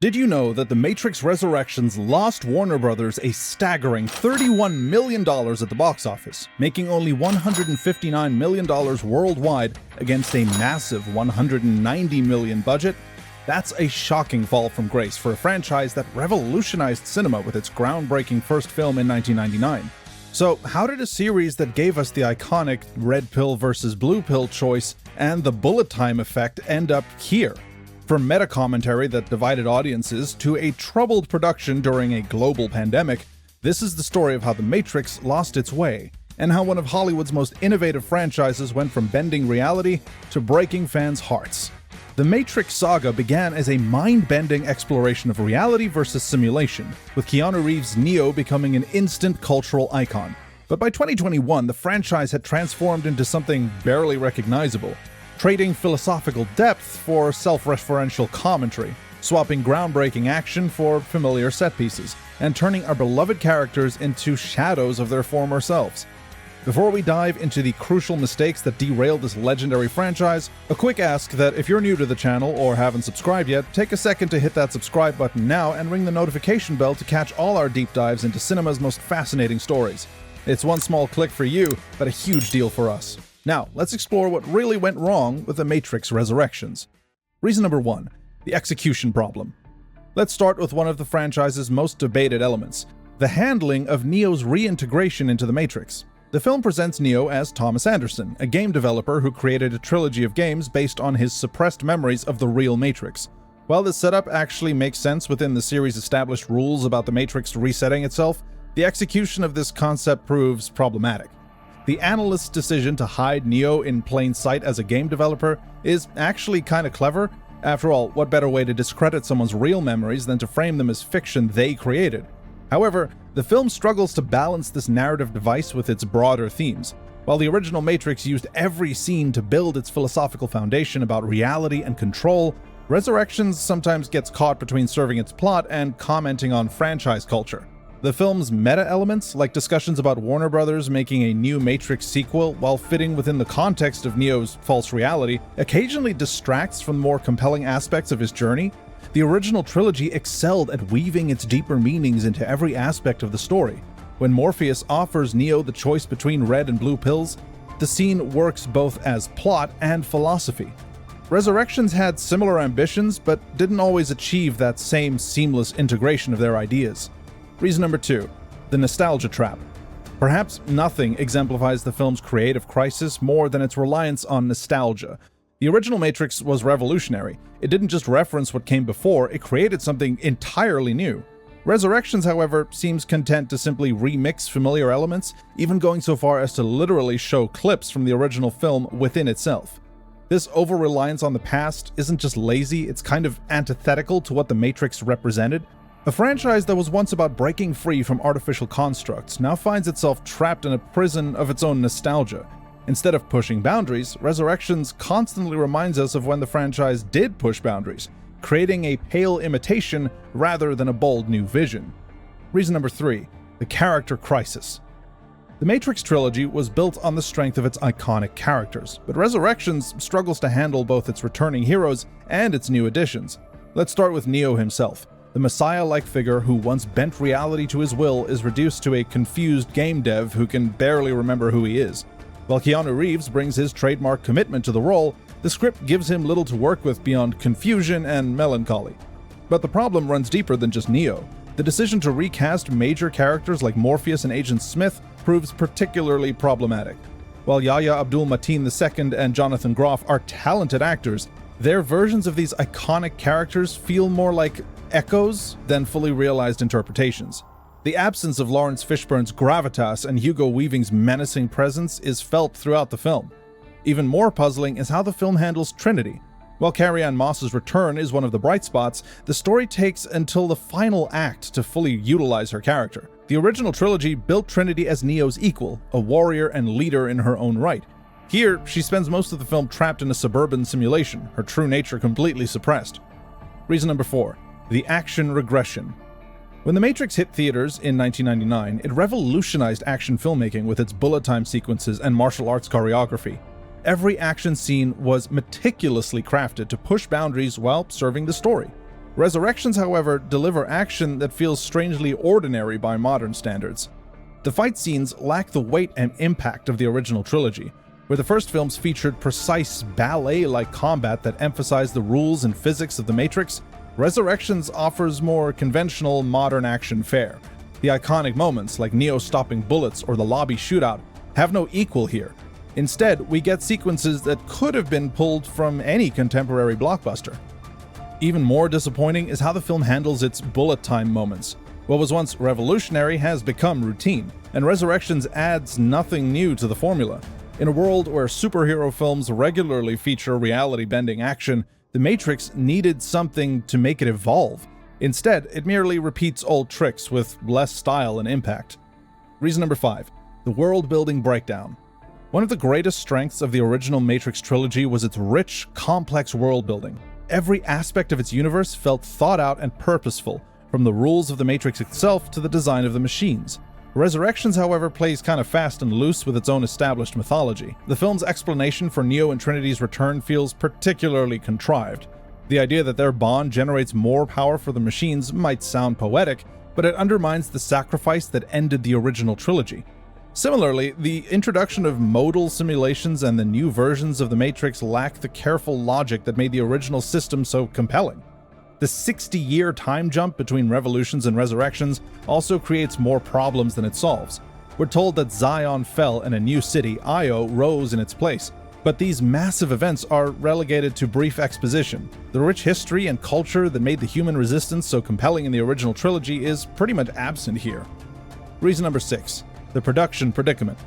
Did you know that The Matrix Resurrections lost Warner Bros. A staggering $31 million at the box office, making only $159 million worldwide against a massive $190 million budget? That's a shocking fall from grace for a franchise that revolutionized cinema with its groundbreaking first film in 1999. So, how did a series that gave us the iconic red pill versus blue pill choice and the bullet time effect end up here? From meta-commentary that divided audiences to a troubled production during a global pandemic, this is the story of how The Matrix lost its way, and how one of Hollywood's most innovative franchises went from bending reality to breaking fans' hearts. The Matrix saga began as a mind-bending exploration of reality versus simulation, with Keanu Reeves' Neo becoming an instant cultural icon. But by 2021, the franchise had transformed into something barely recognizable, trading philosophical depth for self-referential commentary, swapping groundbreaking action for familiar set pieces, and turning our beloved characters into shadows of their former selves. Before we dive into the crucial mistakes that derailed this legendary franchise, a quick ask that if you're new to the channel or haven't subscribed yet, take a second to hit that subscribe button now and ring the notification bell to catch all our deep dives into cinema's most fascinating stories. It's one small click for you, but a huge deal for us. Now, let's explore what really went wrong with The Matrix Resurrections. Reason number 1, the execution problem. Let's start with one of the franchise's most debated elements, the handling of Neo's reintegration into the Matrix. The film presents Neo as Thomas Anderson, a game developer who created a trilogy of games based on his suppressed memories of the real Matrix. While this setup actually makes sense within the series' established rules about the Matrix resetting itself, the execution of this concept proves problematic. The analyst's decision to hide Neo in plain sight as a game developer is actually kinda clever. After all, what better way to discredit someone's real memories than to frame them as fiction they created? However, the film struggles to balance this narrative device with its broader themes. While the original Matrix used every scene to build its philosophical foundation about reality and control, Resurrections sometimes gets caught between serving its plot and commenting on franchise culture. The film's meta-elements, like discussions about Warner Bros. Making a new Matrix sequel while fitting within the context of Neo's false reality, occasionally distracts from the more compelling aspects of his journey. The original trilogy excelled at weaving its deeper meanings into every aspect of the story. When Morpheus offers Neo the choice between red and blue pills, the scene works both as plot and philosophy. Resurrections had similar ambitions, but didn't always achieve that same seamless integration of their ideas. Reason number 2, the nostalgia trap. Perhaps nothing exemplifies the film's creative crisis more than its reliance on nostalgia. The original Matrix was revolutionary. It didn't just reference what came before, it created something entirely new. Resurrections, however, seems content to simply remix familiar elements, even going so far as to literally show clips from the original film within itself. This over-reliance on the past isn't just lazy, it's kind of antithetical to what the Matrix represented. A franchise that was once about breaking free from artificial constructs now finds itself trapped in a prison of its own nostalgia. Instead of pushing boundaries, Resurrections constantly reminds us of when the franchise did push boundaries, creating a pale imitation rather than a bold new vision. Reason number 3, the character crisis. The Matrix trilogy was built on the strength of its iconic characters, but Resurrections struggles to handle both its returning heroes and its new additions. Let's start with Neo himself. The messiah-like figure who once bent reality to his will is reduced to a confused game dev who can barely remember who he is. While Keanu Reeves brings his trademark commitment to the role, the script gives him little to work with beyond confusion and melancholy. But the problem runs deeper than just Neo. The decision to recast major characters like Morpheus and Agent Smith proves particularly problematic. While Yahya Abdul-Mateen II and Jonathan Groff are talented actors, their versions of these iconic characters feel more like echoes than fully realized interpretations. The absence of Lawrence Fishburne's gravitas and Hugo Weaving's menacing presence is felt throughout the film. Even more puzzling is how the film handles Trinity. While Carrie-Anne Moss's return is one of the bright spots, the story takes until the final act to fully utilize her character. The original trilogy built Trinity as Neo's equal, a warrior and leader in her own right. Here, she spends most of the film trapped in a suburban simulation, her true nature completely suppressed. Reason number 4, the action regression. When The Matrix hit theaters in 1999, it revolutionized action filmmaking with its bullet time sequences and martial arts choreography. Every action scene was meticulously crafted to push boundaries while serving the story. Resurrections, however, deliver action that feels strangely ordinary by modern standards. The fight scenes lack the weight and impact of the original trilogy, where the first films featured precise ballet-like combat that emphasized the rules and physics of the Matrix. Resurrections offers more conventional, modern action fare. The iconic moments, like Neo stopping bullets or the lobby shootout, have no equal here. Instead, we get sequences that could have been pulled from any contemporary blockbuster. Even more disappointing is how the film handles its bullet time moments. What was once revolutionary has become routine, and Resurrections adds nothing new to the formula. In a world where superhero films regularly feature reality-bending action, The Matrix needed something to make it evolve. Instead, it merely repeats old tricks with less style and impact. Reason number 5. The world-building breakdown. One of the greatest strengths of the original Matrix trilogy was its rich, complex world-building. Every aspect of its universe felt thought out and purposeful, from the rules of the Matrix itself to the design of the machines. Resurrections, however, plays kind of fast and loose with its own established mythology. The film's explanation for Neo and Trinity's return feels particularly contrived. The idea that their bond generates more power for the machines might sound poetic, but it undermines the sacrifice that ended the original trilogy. Similarly, the introduction of modal simulations and the new versions of the Matrix lack the careful logic that made the original system so compelling. The 60-year time jump between Revolutions and Resurrections also creates more problems than it solves. We're told that Zion fell and a new city, Io, rose in its place, but these massive events are relegated to brief exposition. The rich history and culture that made the human resistance so compelling in the original trilogy is pretty much absent here. Reason number 6. The production predicament.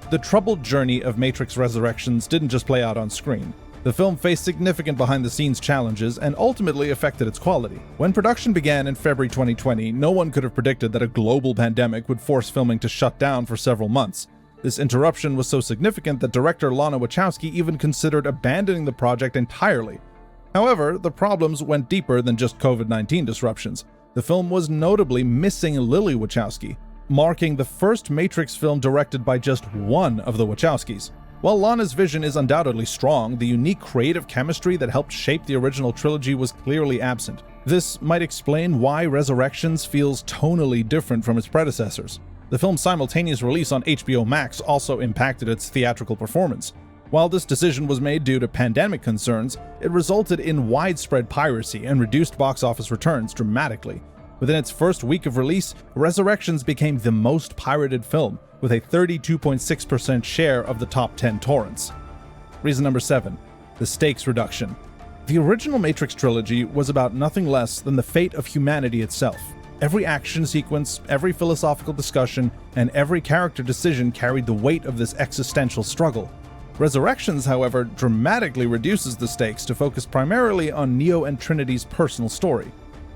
The troubled journey of Matrix Resurrections didn't just play out on screen. The film faced significant behind-the-scenes challenges and ultimately affected its quality. When production began in February 2020, no one could have predicted that a global pandemic would force filming to shut down for several months. This interruption was so significant that director Lana Wachowski even considered abandoning the project entirely. However, the problems went deeper than just COVID-19 disruptions. The film was notably missing Lily Wachowski, marking the first Matrix film directed by just one of the Wachowskis. While Lana's vision is undoubtedly strong, the unique creative chemistry that helped shape the original trilogy was clearly absent. This might explain why Resurrections feels tonally different from its predecessors. The film's simultaneous release on HBO Max also impacted its theatrical performance. While this decision was made due to pandemic concerns, it resulted in widespread piracy and reduced box office returns dramatically. Within its first week of release, Resurrections became the most pirated film, with a 32.6% share of the top 10 torrents. Reason number 7. The stakes reduction. The original Matrix trilogy was about nothing less than the fate of humanity itself. Every action sequence, every philosophical discussion, and every character decision carried the weight of this existential struggle. Resurrections, however, dramatically reduces the stakes to focus primarily on Neo and Trinity's personal story.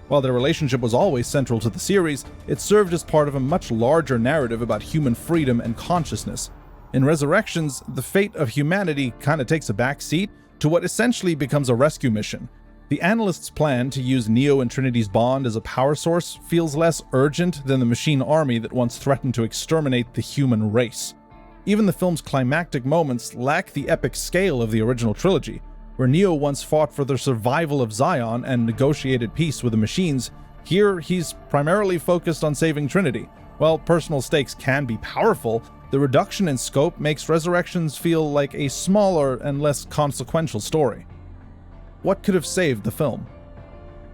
While their relationship was always central to the series, it served as part of a much larger narrative about human freedom and consciousness. In Resurrections, the fate of humanity kinda takes a back seat to what essentially becomes a rescue mission. The analyst's plan to use Neo and Trinity's bond as a power source feels less urgent than the machine army that once threatened to exterminate the human race. Even the film's climactic moments lack the epic scale of the original trilogy. Where Neo once fought for the survival of Zion and negotiated peace with the machines, here he's primarily focused on saving Trinity. While personal stakes can be powerful, the reduction in scope makes Resurrections feel like a smaller and less consequential story. What could have saved the film?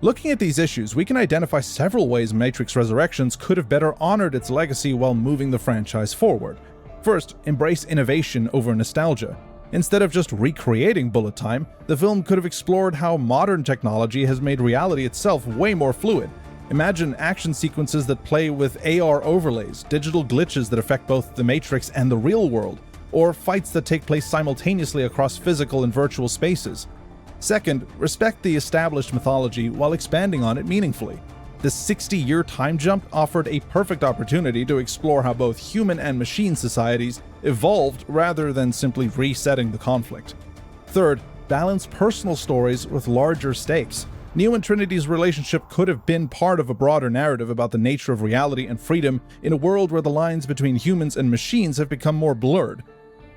Looking at these issues, we can identify several ways Matrix Resurrections could have better honored its legacy while moving the franchise forward. First, embrace innovation over nostalgia. Instead of just recreating bullet time, the film could have explored how modern technology has made reality itself way more fluid. Imagine action sequences that play with AR overlays, digital glitches that affect both the Matrix and the real world, or fights that take place simultaneously across physical and virtual spaces. Second, respect the established mythology while expanding on it meaningfully. The 60-year time jump offered a perfect opportunity to explore how both human and machine societies evolved rather than simply resetting the conflict. Third, balance personal stories with larger stakes. Neo and Trinity's relationship could have been part of a broader narrative about the nature of reality and freedom in a world where the lines between humans and machines have become more blurred.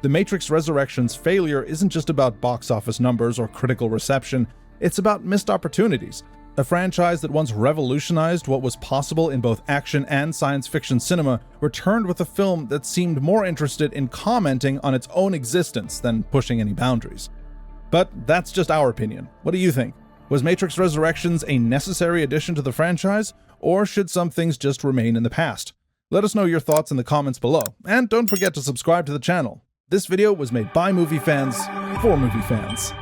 The Matrix Resurrections failure isn't just about box office numbers or critical reception, it's about missed opportunities. A franchise that once revolutionized what was possible in both action and science fiction cinema returned with a film that seemed more interested in commenting on its own existence than pushing any boundaries. But that's just our opinion. What do you think? Was Matrix Resurrections a necessary addition to the franchise, or should some things just remain in the past? Let us know your thoughts in the comments below, and don't forget to subscribe to the channel. This video was made by movie fans, for movie fans.